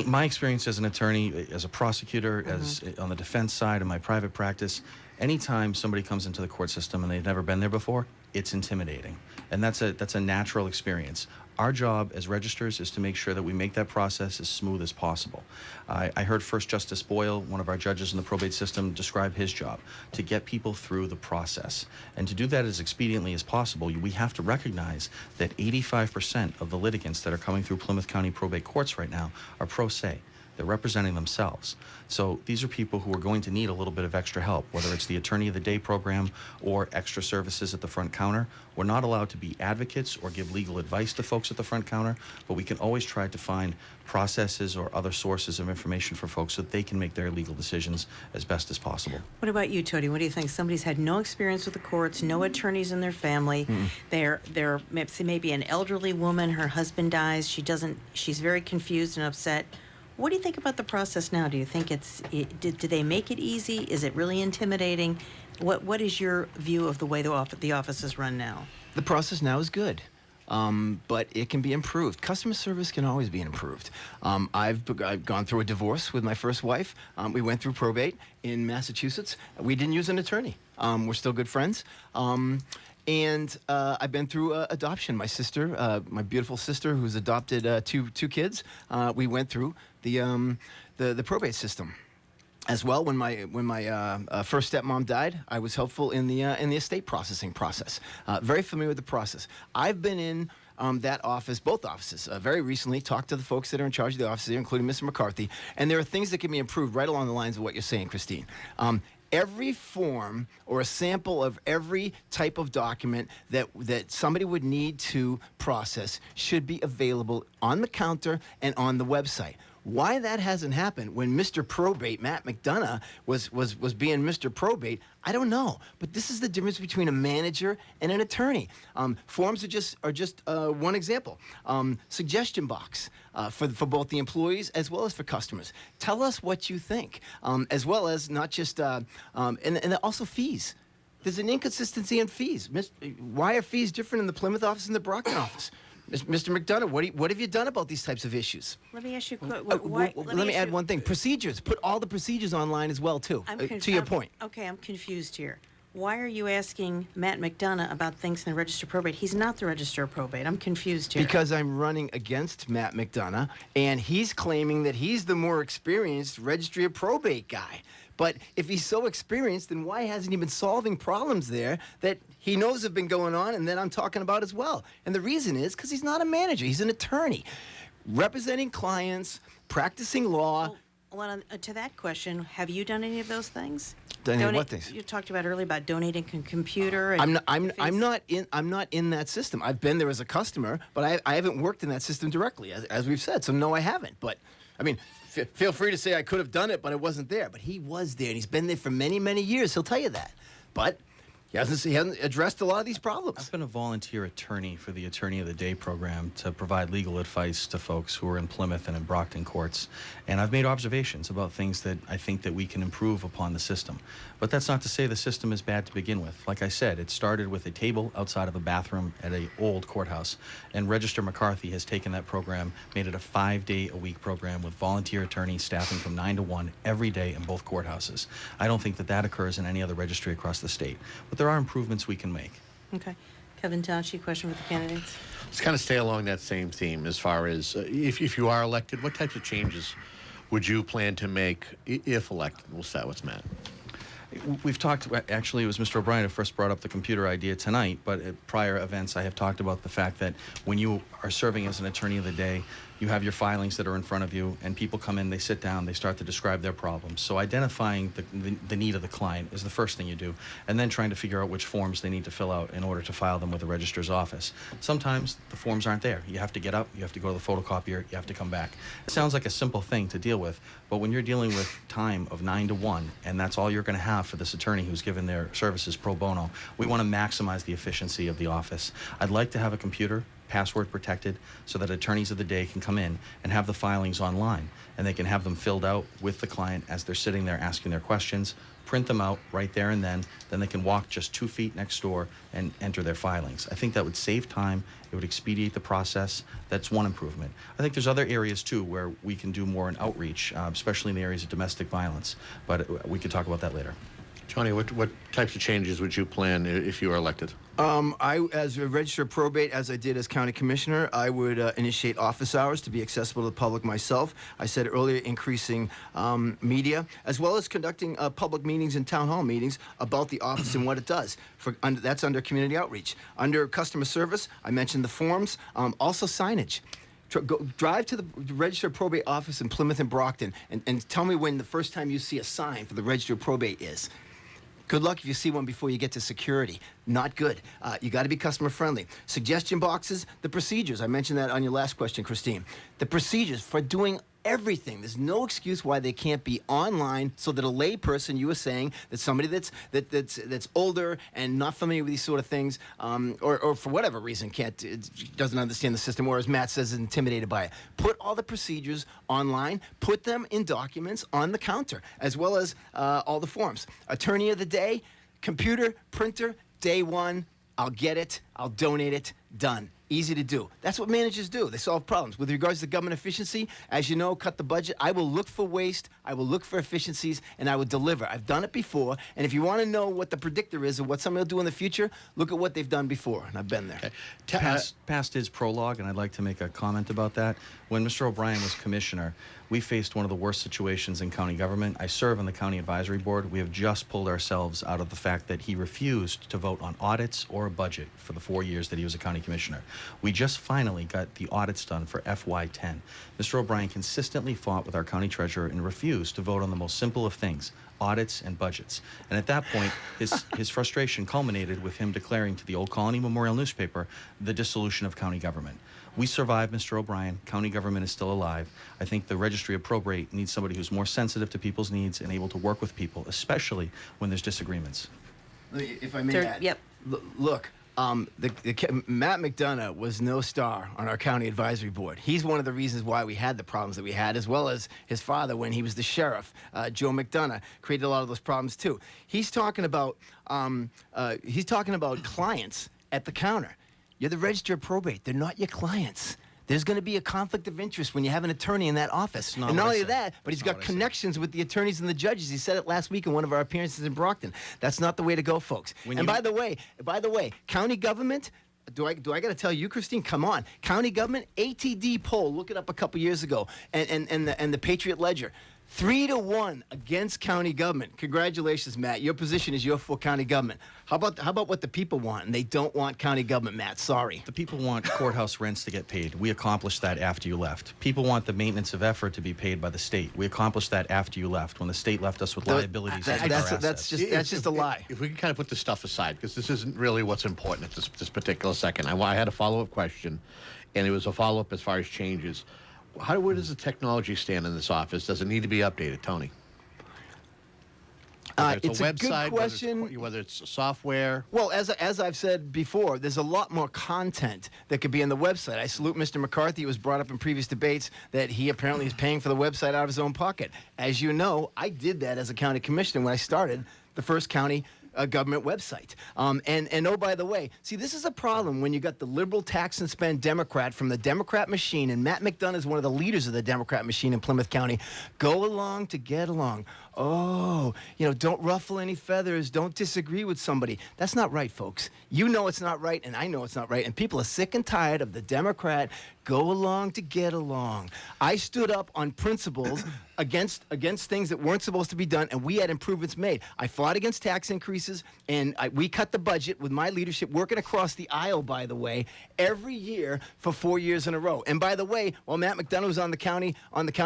My experience as an attorney, as a prosecutor, as on the defense side in my private practice, anytime somebody comes into the court system and they've never been there before, it's intimidating. And that's a natural experience. Our job as registers is to make sure that we make that process as smooth as possible. I heard First Justice Boyle, one of our judges in the probate system, describe his job, to get people through the process. And to do that as expediently as possible, we have to recognize that 85% of the litigants that are coming through Plymouth County probate courts right now are pro se. They're representing themselves. So these are people who are going to need a little bit of extra help, whether it's the Attorney of the Day program or extra services at the front counter. We're not allowed to be advocates or give legal advice to folks at the front counter, but we can always try to find processes or other sources of information for folks so that they can make their legal decisions as best as possible. What about you, Tony? What do you think? Somebody's had no experience with the courts, no attorneys in their family. They're maybe an elderly woman, her husband dies, she's very confused and upset. What do you think about the process now? Do you think do they make it easy? Is it really intimidating? What is your view of the way the office is run now? The process now is good. But it can be improved. Customer service can always be improved. I've gone through a divorce with my first wife. We went through probate in Massachusetts. We didn't use an attorney. We're still good friends. And I've been through adoption. My sister, my beautiful sister, who's adopted two kids, we went through the probate system. As well, when my first stepmom died, I was helpful in the estate processing process. Very familiar with the process. I've been in that office, both offices, very recently. Talked to the folks that are in charge of the office there, including Mr. McCarthy. And there are things that can be improved right along the lines of what you're saying, Christine. Every form or a sample of every type of document that somebody would need to process should be available on the counter and on the website. Why that hasn't happened when Mr. Probate, Matt McDonough, was being Mr. Probate, I don't know. But this is the difference between a manager and an attorney. Forms are just one example. Suggestion box for both the employees as well as for customers. Tell us what you think, as well as not just and also fees. There's an inconsistency in fees. Why are fees different in the Plymouth office and the Brockton office? Mr. McDonough, what have you done about these types of issues? Let me ask you. Let me add one thing. Procedures. Put all the procedures online as well, too, to your point. Okay, I'm confused here. Why are you asking Matt McDonough about things in the Register of Probate? He's not the Register of Probate. I'm confused here. Because I'm running against Matt McDonough, and he's claiming that he's the more experienced Registry of Probate guy. But if he's so experienced, then why hasn't he been solving problems there that he knows have been going on and that I'm talking about as well? And the reason is because he's not a manager. He's an attorney representing clients, practicing law. Well, to that question, have you done any of those things? What things? You talked about earlier about donating a computer. And I'm not in that system. I've been there as a customer, but I haven't worked in that system directly, as we've said. So no, I haven't. But I mean, feel free to say I could have done it, but I wasn't there. But he was there, and he's been there for many, many years. He'll tell you that. But he hasn't addressed a lot of these problems. I've been a volunteer attorney for the Attorney of the Day program to provide legal advice to folks who are in Plymouth and in Brockton courts. And I've made observations about things that I think that we can improve upon the system. But that's not to say the system is bad to begin with. Like I said, it started with a table outside of a bathroom at an old courthouse. And Register McCarthy has taken that program, made it a 5-day-a-week program with volunteer attorneys staffing from 9 to 1 every day in both courthouses. I don't think that that occurs in any other registry across the state. But there are improvements we can make. Okay. Kevin Tocci, question for the candidates. Let's kind of stay along that same theme as far as if you are elected, what types of changes would you plan to make if elected? We'll start with Matt. We've talked, actually, it was Mr. O'Brien who first brought up the computer idea tonight, but at prior events I have talked about the fact that when you are serving as an attorney of the day, you have your filings that are in front of you, and people come in, they sit down, they start to describe their problems. So identifying the need of the client is the first thing you do, and then trying to figure out which forms they need to fill out in order to file them with the registrar's office. Sometimes the forms aren't there. You have to get up, you have to go to the photocopier, you have to come back. It sounds like a simple thing to deal with, but when you're dealing with time of 9 to 1, and that's all you're going to have for this attorney who's given their services pro bono, we want to maximize the efficiency of the office. I'd like to have a computer password protected so that attorneys of the day can come in and have the filings online, and they can have them filled out with the client as they're sitting there asking their questions, print them out right there and then they can walk just 2 feet next door and enter their filings. I think that would save time, it would expedite the process. That's one improvement. I think there's other areas too where we can do more in outreach, especially in the areas of domestic violence, but we could talk about that later. Tony, what types of changes would you plan if you were elected? As a registered probate, as I did as county commissioner, I would initiate office hours to be accessible to the public myself. I said earlier, increasing media, as well as conducting public meetings and town hall meetings about the office and what it does. That's under community outreach. Under customer service, I mentioned the forms, also signage. Drive to the registered probate office in Plymouth and Brockton and tell me when the first time you see a sign for the registered probate is. Good luck if you see one before you get to security. Not good. You got to be customer friendly. Suggestion boxes, the procedures. I mentioned that on your last question, Christine. The procedures for doing everything. There's no excuse why they can't be online, so that a lay person, you were saying, that somebody that's older and not familiar with these sort of things, or for whatever reason doesn't understand the system, or as Matt says, is intimidated by it. Put all the procedures online, put them in documents on the counter, as well as all the forms. Attorney of the day, computer, printer, day one, I'll get it, I'll donate it, done. Easy to do. That's what managers do. They solve problems. With regards to government efficiency, as you know, cut the budget. I will look for waste, I will look for efficiencies, and I will deliver. I've done it before, and if you want to know what the predictor is of what somebody will do in the future, look at what they've done before, and I've been there. Okay. Past his prologue, and I'd like to make a comment about that. When Mr. O'Brien was commissioner, we faced one of the worst situations in county government. I serve on the county advisory board. We have just pulled ourselves out of the fact that he refused to vote on audits or a budget for the 4 years that he was a county commissioner. We just finally got the audits done for FY10. Mr. O'Brien consistently fought with our county treasurer and refused to vote on the most simple of things, audits and budgets. And at that point, his frustration culminated with him declaring to the Old Colony Memorial newspaper the dissolution of county government. We survived Mr. O'Brien. County government is still alive. I think the Registry of Probate needs somebody who's more sensitive to people's needs and able to work with people, especially when there's disagreements. If I may add, Yep. Look, Matt McDonough was no star on our county advisory board. He's one of the reasons why we had the problems that we had, as well as his father when he was the sheriff. Joe McDonough created a lot of those problems too. He's talking about clients at the counter. You're the register of probate. They're not your clients. There's going to be a conflict of interest when you have an attorney in that office. And not only that, but he's got connections with the attorneys and the judges. He said it last week in one of our appearances in Brockton. That's not the way to go, folks. And by the way, county government, do I got to tell you, Christine? Come on. County government, ATD poll, look it up a couple years ago, and the Patriot Ledger. 3-1 against county government. Congratulations, Matt. Your position is you're for county government. How about what the people want? And they don't want county government, Matt. Sorry. The people want courthouse rents to get paid. We accomplished that after you left. People want the maintenance of effort to be paid by the state. We accomplished that after you left, when the state left us with liabilities. That's just a lie. If we can kind of put this stuff aside, because this isn't really what's important at this particular second. I had a follow-up question, and it was a follow-up as far as changes. where does the technology stand in this office? Does it need to be updated, Tony? Whether It's a good website, question. whether it's software. Well, as I've said before, there's a lot more content that could be on the website. I salute Mr. McCarthy. It was brought up in previous debates that he apparently is paying for the website out of his own pocket. As you know, I did that as a county commissioner when I started the first county government website. And oh, by the way, see, this is a problem when you got the liberal tax and spend Democrat from the Democrat machine, and Matt McDonough is one of the leaders of the Democrat machine in Plymouth County. Go along to get along. Oh, don't ruffle any feathers. Don't disagree with somebody. That's not right, folks. You know it's not right, and I know it's not right. And people are sick and tired of the Democrat go along to get along. I stood up on principles against things that weren't supposed to be done, and we had improvements made. I fought against tax increases, and we cut the budget with my leadership, working across the aisle, by the way, every year for 4 years in a row. And by the way, while Matt McDonough was on the county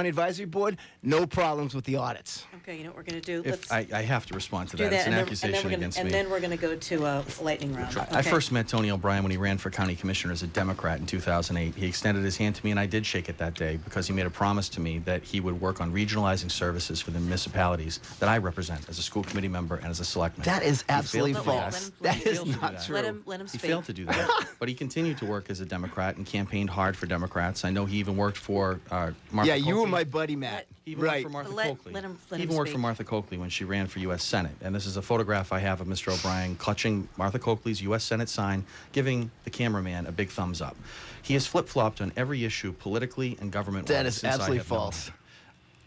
advisory board, no problems with the audits. Okay, you know what we're going to do? If I have to respond to do that. that, It's an and accusation against me. and then we're going to go to a lightning round. I Okay. first met Tony O'Brien when he ran for county commissioner as a Democrat in 2008. He extended his hand to me, and I did shake it that day because he made a promise to me that he would work on regionalizing services for the municipalities that I represent as a school committee member and as a selectman. That is He absolutely failed to do false. Let him- That let is him- not true. Let him He speak. failed to do that, but he continued to work as a Democrat and campaigned hard for Democrats. I know he even worked for Martha Yeah, you were Coakley. my buddy, Matt. He even Right. worked for Martha Let Coakley. him He even worked for speak. Martha Coakley when she ran for U.S. Senate. And this is a photograph I have of Mr. O'Brien clutching Martha Coakley's U.S. Senate sign, giving the cameraman a big thumbs up. He has flip-flopped on every issue politically and government-wise. That is since I absolutely have known false. him.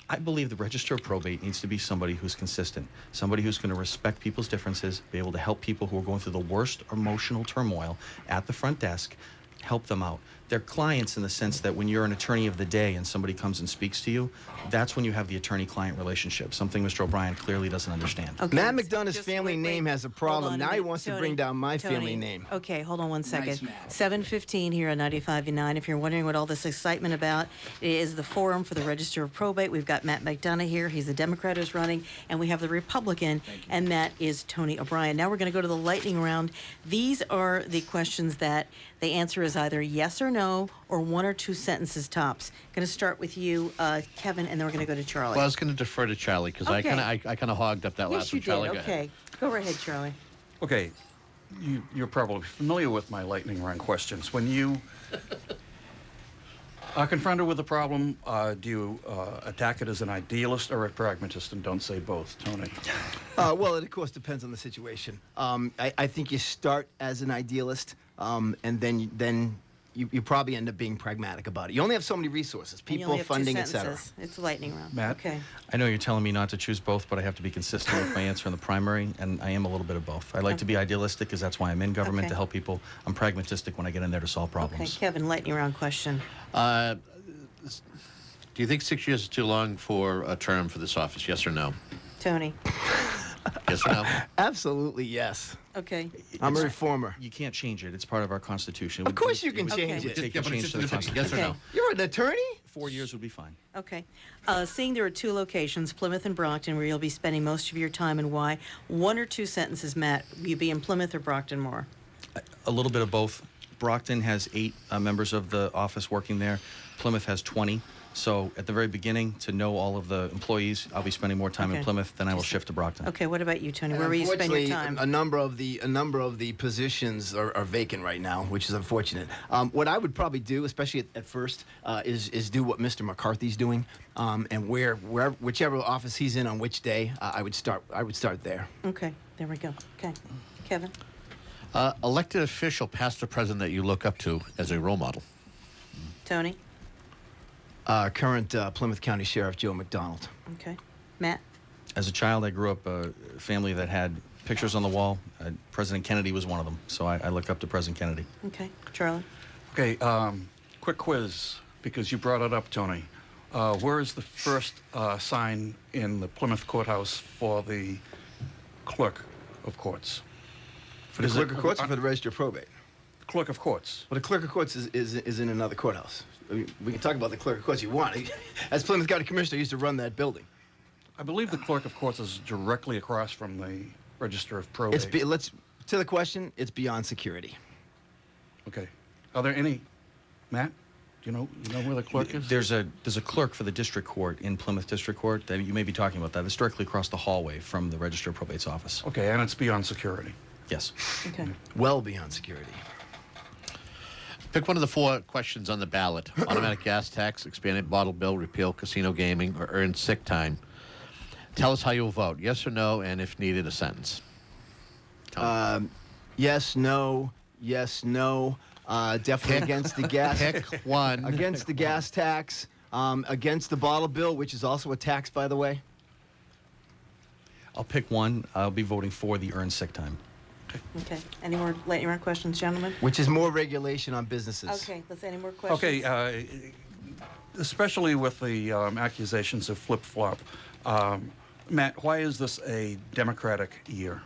I believe the Register of Probate needs to be somebody who's consistent, somebody who's going to respect people's differences, be able to help people who are going through the worst emotional turmoil at the front desk, help them out. They're clients in the sense that when you're an attorney of the day and somebody comes and speaks to you, that's when you have the attorney-client relationship, something Mr. O'Brien clearly doesn't understand. Okay. Matt McDonough's Just family wait. name has a Hold problem. on a Now he minute. wants to Tony, bring down my Tony. family name. Okay, hold on one second. Matt. 7:15 here on 95.9. If you're wondering what all this excitement about, it is the forum for the Register of Probate. We've got Matt McDonough here. He's the Democrat who's running, and we have the Republican, and that is Tony O'Brien. Now we're going to go to the lightning round. These are the questions that the answer is either yes or no, or one or two sentences tops. Going to start with you, Kevin, and then we're going to go to Charlie. Well, I was going to defer to Charlie because Okay. I kind of hogged up that yes, last you one. Charlie, did. go Okay, ahead. go right ahead, Charlie. Okay, you're probably familiar with my lightning round questions. When you are confronted with a problem, do you attack it as an idealist or a pragmatist? And don't say both, Tony. Well, it of course depends on the situation. I think you start as an idealist, and then you probably end up being pragmatic about it. You only have so many resources, And you people, only have two funding, etc. sentences. It's a lightning round. Matt? Okay. I know you're telling me not to choose both, but I have to be consistent with my answer in the primary, and I am a little bit of both. I like to be idealistic because that's why I'm in government, Okay. to help people. I'm pragmatistic when I get in there to solve Okay, problems. Kevin, lightning round question. Do you think 6 years is too long for a term for this office? Yes or no? Tony. Yes or no? Absolutely, yes. Okay. I'm a reformer. You can't change it. It's part of our Constitution. Of course you can Okay. change It would it. take Yeah, a but change it's to the just- yes Constitution. or no? Okay. You're an attorney? 4 years would be fine. Okay. Seeing there are two locations, Plymouth and Brockton, where you'll be spending most of your time, and why? One or two sentences, Matt. Will you be in Plymouth or Brockton more? A little bit of both. Brockton has 8 members of the office working there. Plymouth has 20. So at the very beginning, to know all of the employees, I'll be spending more time Okay. in Plymouth than I will shift to Brockton. Okay. What about you, Tony? Where will you spend your Unfortunately, time? a number of the positions are vacant right now, which is unfortunate. What I would probably do, especially at first, is do what Mr. McCarthy's doing, and whichever office he's in on which day, I would start there. Okay. There we go. Okay. Kevin. Elected official, past or present, that you look up to as a role model. Tony. Current Plymouth County Sheriff Joe McDonald. Okay. Matt. As a child, I grew up a family that had pictures on the wall. President Kennedy was one of them, so I look up to President Kennedy. Okay. Charlie. Okay, quick quiz, because you brought it up, Tony. Where is the first sign in the Plymouth courthouse for the clerk of courts? For the Is clerk it- of courts or for the Register of Probate? Clerk of courts. Well, the clerk of courts is in another courthouse. I mean, we can talk about the clerk of courts you want. As Plymouth County Commissioner, I used to run that building. I believe the clerk of courts is directly across from the Register of Probate. To the question, it's beyond security. Okay. Are there any, Matt? You know where the clerk is? There's a clerk for the district court in Plymouth District Court that you may be talking about. That it's directly across the hallway from the Register of Probate's office. Okay, and it's beyond security. Yes. Okay. Well beyond security. Pick one of the 4 questions on the ballot. Automatic gas tax, expanded bottle bill, repeal casino gaming, or earned sick time. Tell us how you'll vote. Yes or no, and if needed, a sentence. Yes, no. Yes, no. Definitely against the gas. Pick one. Against the gas tax. Against the bottle bill, which is also a tax, by the way. I'll pick one. I'll be voting for the earned sick time. Okay. Any more lightning round questions, gentlemen? Which is more regulation on businesses. Okay. Let's any more questions? Okay, especially with the accusations of flip-flop. Matt, why is this a Democratic year?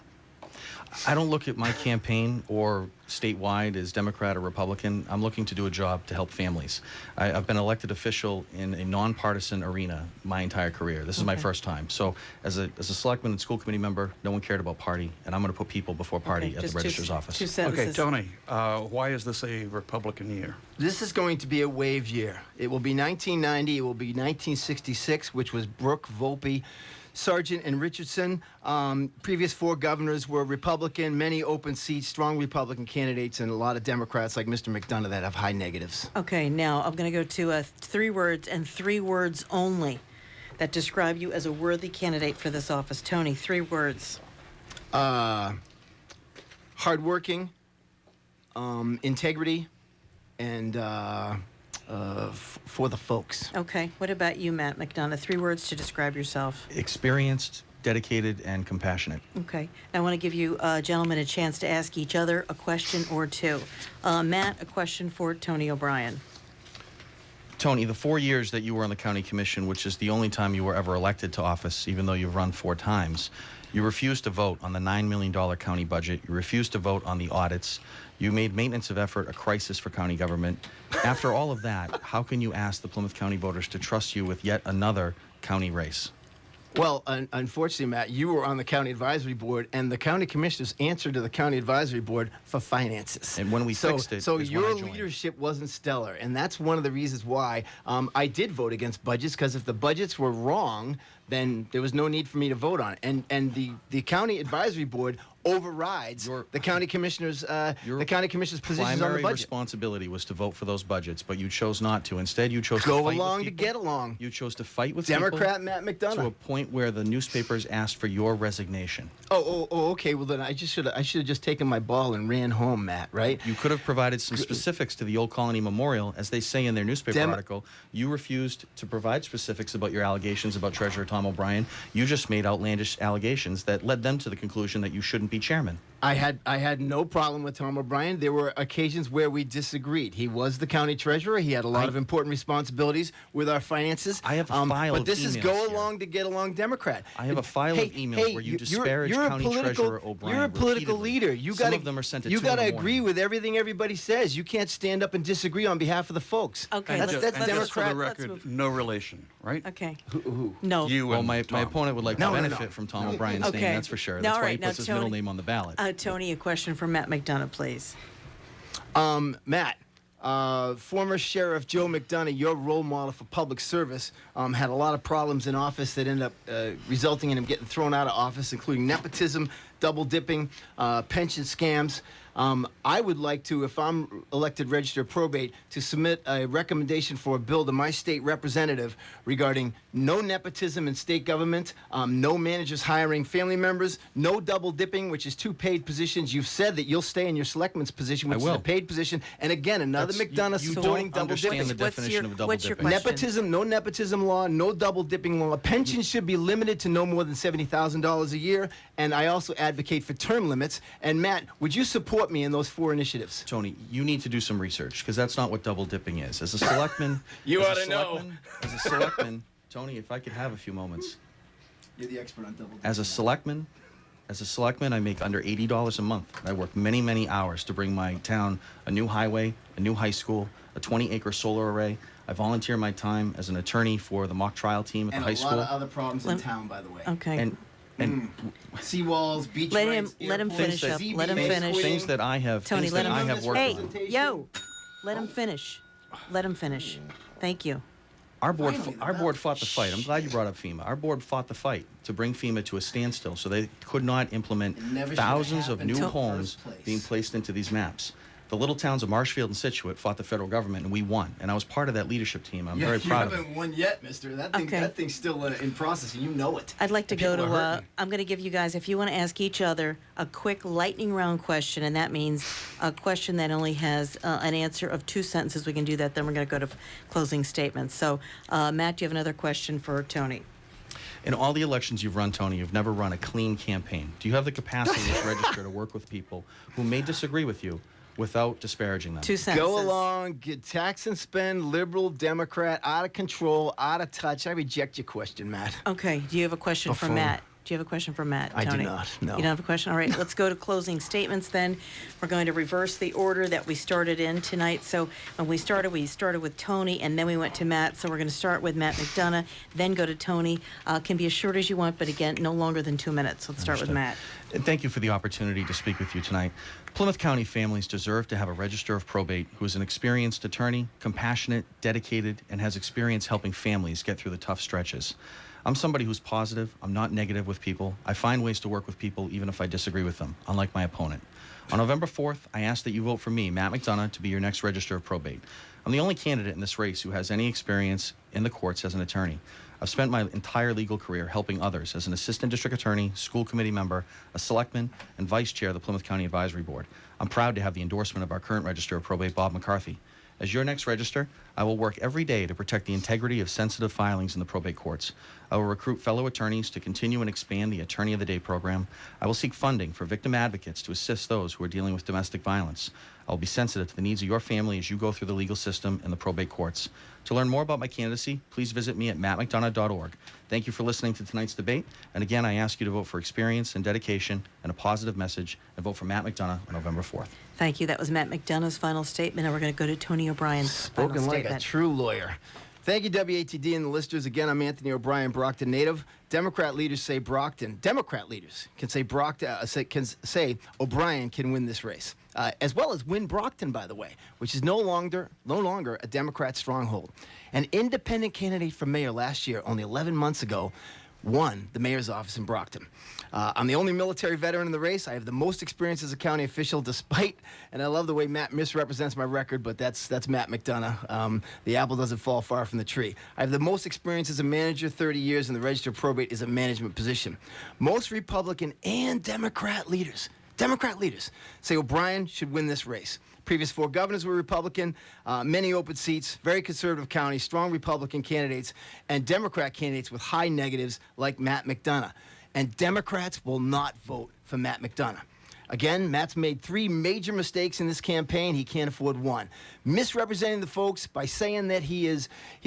I don't look at my campaign or statewide as Democrat or Republican. I'm looking to do a job to help families. I've been elected official in a nonpartisan arena my entire career. This is my first time. So as a selectman and school committee member, no one cared about party, and I'm going to put people before party at the registrar's office. 2 sentences. Okay, Tony, why is this a Republican year? This is going to be a wave year. It will be 1990. It will be 1966, which was Brooke, Volpe, Sargent, and Richardson. Previous 4 governors were Republican, many open seats, strong Republican candidates, and a lot of Democrats like Mr. McDonough that have high negatives. Okay, now I'm going to go to 3 words and 3 words only that describe you as a worthy candidate for this office. Tony, 3 words. Hardworking, integrity, and for the folks. Okay. What about you, Matt McDonough? 3 words to describe yourself. Experienced, dedicated, and compassionate. Okay. I want to give you gentlemen a chance to ask each other a question or 2. Matt, a question for Tony O'Brien. Tony, the 4 years that you were on the county commission, which is the only time you were ever elected to office, even though you've run 4 times, you refused to vote on the $9 million county budget. You refused to vote on the audits. You made maintenance of effort a crisis for county government. After all of that, how can you ask the Plymouth County voters to trust you with yet another county race? Well, unfortunately, Matt, you were on the county advisory board, and the county commissioners answered to the county advisory board for finances. And when we fixed it, so is when your I joined. leadership wasn't stellar, and that's one of the reasons why I did vote against budgets. Because if the budgets were wrong, then there was no need for me to vote on it. And the county advisory board overrides the county commissioners' positions on the Primary budget. responsibility was to vote for those budgets, but you chose not to. Instead, you chose to Go fight along with to people. get along. You chose to fight with Democrat people Matt to a McDonough. point where the newspapers asked for your resignation. Oh, okay. Well, then I should have just taken my ball and ran home, Matt. Right? You could have provided some specifics to the Old Colony Memorial, as they say in their newspaper article. You refused to provide specifics about your allegations about Treasurer Tom O'Brien. You just made outlandish allegations that led them to the conclusion that you shouldn't be chairman. I had no problem with Tom O'Brien. There were occasions where we disagreed. He was the county treasurer. He had a lot of important responsibilities with our finances. I have a file but of this is emails go here. along to get along Democrat. I have a file of emails where you disparage County Treasurer O'Brien You're a political repeatedly. leader. You Some gotta, of them are sent at You 2 got to in the agree morning. with everything everybody says. You can't stand up and disagree on behalf of the folks. Okay, And let's- ju- that's and just for Democrat. the Let's record, move. no relation, right? Okay. Who? No. You Well, and my Tom. opponent would like No, to no, benefit no. from Tom O'Brien's Okay. name, that's for sure. Now, That's all why right, he puts now, his middle Tony- name on the ballot. Tony, a question for Matt McDonough, please. Matt, former Sheriff Joe McDonough, your role model for public service, had a lot of problems in office that ended up resulting in him getting thrown out of office, including nepotism, double dipping, pension scams. I would like to, if I'm elected register of probate, to submit a recommendation for a bill to my state representative regarding no nepotism in state government, no managers hiring family members, no double dipping, which is 2 paid positions. You've said that you'll stay in your selectman's position, which is will. a paid position. And again, another That's- McDonough you supporting don't double understand dipping. the definition of double what's your dipping. question? Nepotism, no nepotism law, no double dipping law. Pensions should be limited to no more than $70,000 a year. And I also advocate for term limits. And Matt, would you support me in those 4 initiatives? Tony, you need to do some research because that's not what double dipping is. As a selectman, You as a ought to know. selectman- As a selectman, Tony, if I could have a few moments. You're the expert on double dipping. As a selectman, I make under $80 a month. I work many, many hours to bring my town a new highway, a new high school, a 20-acre solar array. I volunteer my time as an attorney for the mock trial team at And the high a school. lot of other problems in Lem- town, by the way. Okay. And Seawalls, beach Let rights, him airports, finish up. Let him ZBA finish. quitting. things that I have, Tony, things let that him I have worked Hey, on. yo, let him finish. Let him finish. Thank you. Our board fought the fight. I'm glad you brought up FEMA. Our board fought the fight to bring FEMA to a standstill so they could not implement never should thousands have of happened new in the homes first place. being placed into these maps. The little towns of Marshfield and Scituate fought the federal government, and we won. And I was part of that leadership team. I'm very proud of it. You haven't won yet, mister. That thing's still in process, and you know it. I'd like to go People are to, hurting. I'm going to give you guys, if you want to ask each other a quick lightning round question, and that means a question that only has an answer of 2 sentences. We can do that, then we're going to go to closing statements. So, Matt, do you have another question for Tony? In all the elections you've run, Tony, you've never run a clean campaign. Do you have the capacity as register to work with people who may disagree with you without disparaging them? 2 sentences. Go along, get tax and spend, liberal, Democrat, out of control, out of touch. I reject your question, Matt. Okay. Do you have a question for Buffoon. Matt? Do you have a question for Matt, I do Tony? not, no. You don't have a question? All right, let's go to closing statements then. We're going to reverse the order that we started in tonight. So when we started with Tony, and then we went to Matt. So we're going to start with Matt McDonough, then go to Tony. Can be as short as you want, but again, no longer than 2 minutes. Let's start with Matt. And thank you for the opportunity to speak with you tonight. Plymouth County families deserve to have a register of probate who is an experienced attorney, compassionate, dedicated, and has experience helping families get through the tough stretches. I'm somebody who's positive. I'm not negative with people. I find ways to work with people even if I disagree with them, unlike my opponent. On November 4th, I ask that you vote for me, Matt McDonough, to be your next register of probate. I'm the only candidate in this race who has any experience in the courts as an attorney. I've spent my entire legal career helping others as an assistant district attorney, school committee member, a selectman, and vice chair of the Plymouth County Advisory Board. I'm proud to have the endorsement of our current register of probate, Bob McCarthy. As your next register, I will work every day to protect the integrity of sensitive filings in the probate courts. I will recruit fellow attorneys to continue and expand the Attorney of the Day program. I will seek funding for victim advocates to assist those who are dealing with domestic violence. I will be sensitive to the needs of your family as you go through the legal system and the probate courts. To learn more about my candidacy, please visit me at mattmcdonough.org. Thank you for listening to tonight's debate. And again, I ask you to vote for experience and dedication and a positive message, and vote for Matt McDonough on November 4th. Thank you. That was Matt McDonough's final statement, and we're going to go to Tony O'Brien's final Spoken like statement. a true lawyer. Thank you, WATD and the listeners. Again, I'm Anthony O'Brien, Brockton native. Democrat leaders say Brockton. Democrat leaders can say say O'Brien can win this race, as well as win Brockton, by the way, which is no longer a Democrat stronghold. An independent candidate for mayor last year, only 11 months ago, won the mayor's office in Brockton. I'm the only military veteran in the race. I have the most experience as a county official, and I love the way Matt misrepresents my record, but that's Matt McDonough. The apple doesn't fall far from the tree. I have the most experience as a manager, 30 years, and the register of probate is a management position. Most Republican and Democrat leaders say O'Brien should win this race. Previous 4 governors were Republican, many open seats, very conservative counties, strong Republican candidates, and Democrat candidates with high negatives like Matt McDonough. And Democrats will not vote for Matt McDonough. Again, Matt's made 3 major mistakes in this campaign. He can't afford one. Misrepresenting the folks by saying that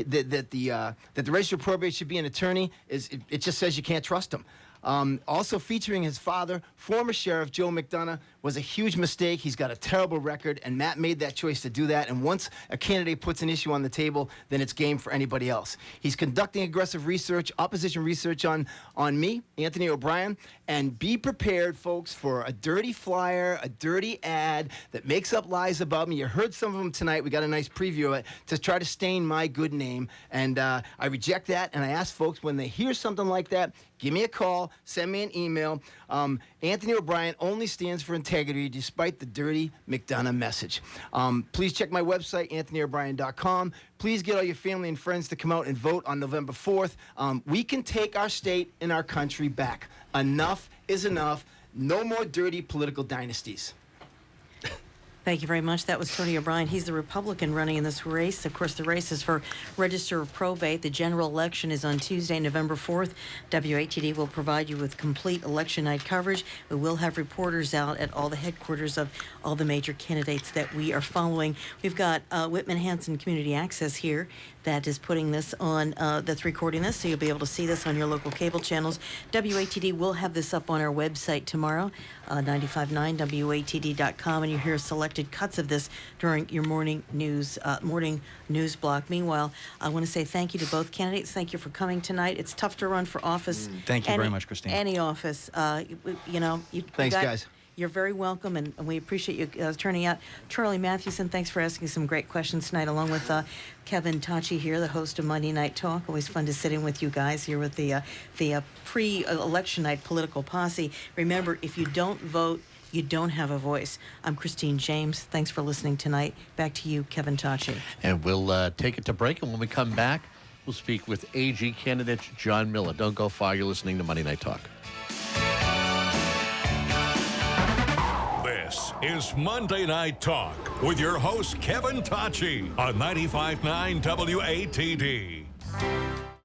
that the register of probate should be an attorney it just says you can't trust him. Also featuring his father, former Sheriff Joe McDonough, was a huge mistake. He's got a terrible record, and Matt made that choice to do that. And once a candidate puts an issue on the table, then it's game for anybody else. He's conducting aggressive research, opposition research on me, Anthony O'Brien, and be prepared, folks, for a dirty flyer, a dirty ad that makes up lies about me. You heard some of them tonight. We got a nice preview of it to try to stain my good name, and I reject that, and I ask folks when they hear something like that, give me a call, send me an email. Anthony O'Brien only stands for integrity despite the dirty McDonough message. Please check my website, anthonyobrien.com. Please get all your family and friends to come out and vote on November 4th. We can take our state and our country back. Enough is enough. No more dirty political dynasties. Thank you very much. That was Tony O'Brien. He's the Republican running in this race. Of course, the race is for Register of Probate. The general election is on Tuesday, November 4th. WATD will provide you with complete election night coverage. We will have reporters out at all the headquarters of all the major candidates that we are following. We've got Whitman Hanson Community Access here that is putting this on, that's recording this, so you'll be able to see this on your local cable channels. WATD will have this up on our website tomorrow, 959watd.com, and you hear selected cuts of this during your morning news block. Meanwhile, I want to say thank you to both candidates. Thank you for coming tonight. It's tough to run for office. Thank you very much, Christine. Any office, Thanks, guys. You're very welcome, and we appreciate you turning out. Charlie Matthewson, thanks for asking some great questions tonight, along with Kevin Tocci here, the host of Monday Night Talk. Always fun to sit in with you guys here with the pre-election night political posse. Remember, if you don't vote, you don't have a voice. I'm Christine James. Thanks for listening tonight. Back to you, Kevin Tocci. And we'll take it to break, and when we come back, we'll speak with AG candidate John Miller. Don't go far. You're listening to Monday Night Talk. This is Monday Night Talk with your host, Kevin Tocci, on 95.9 WATD.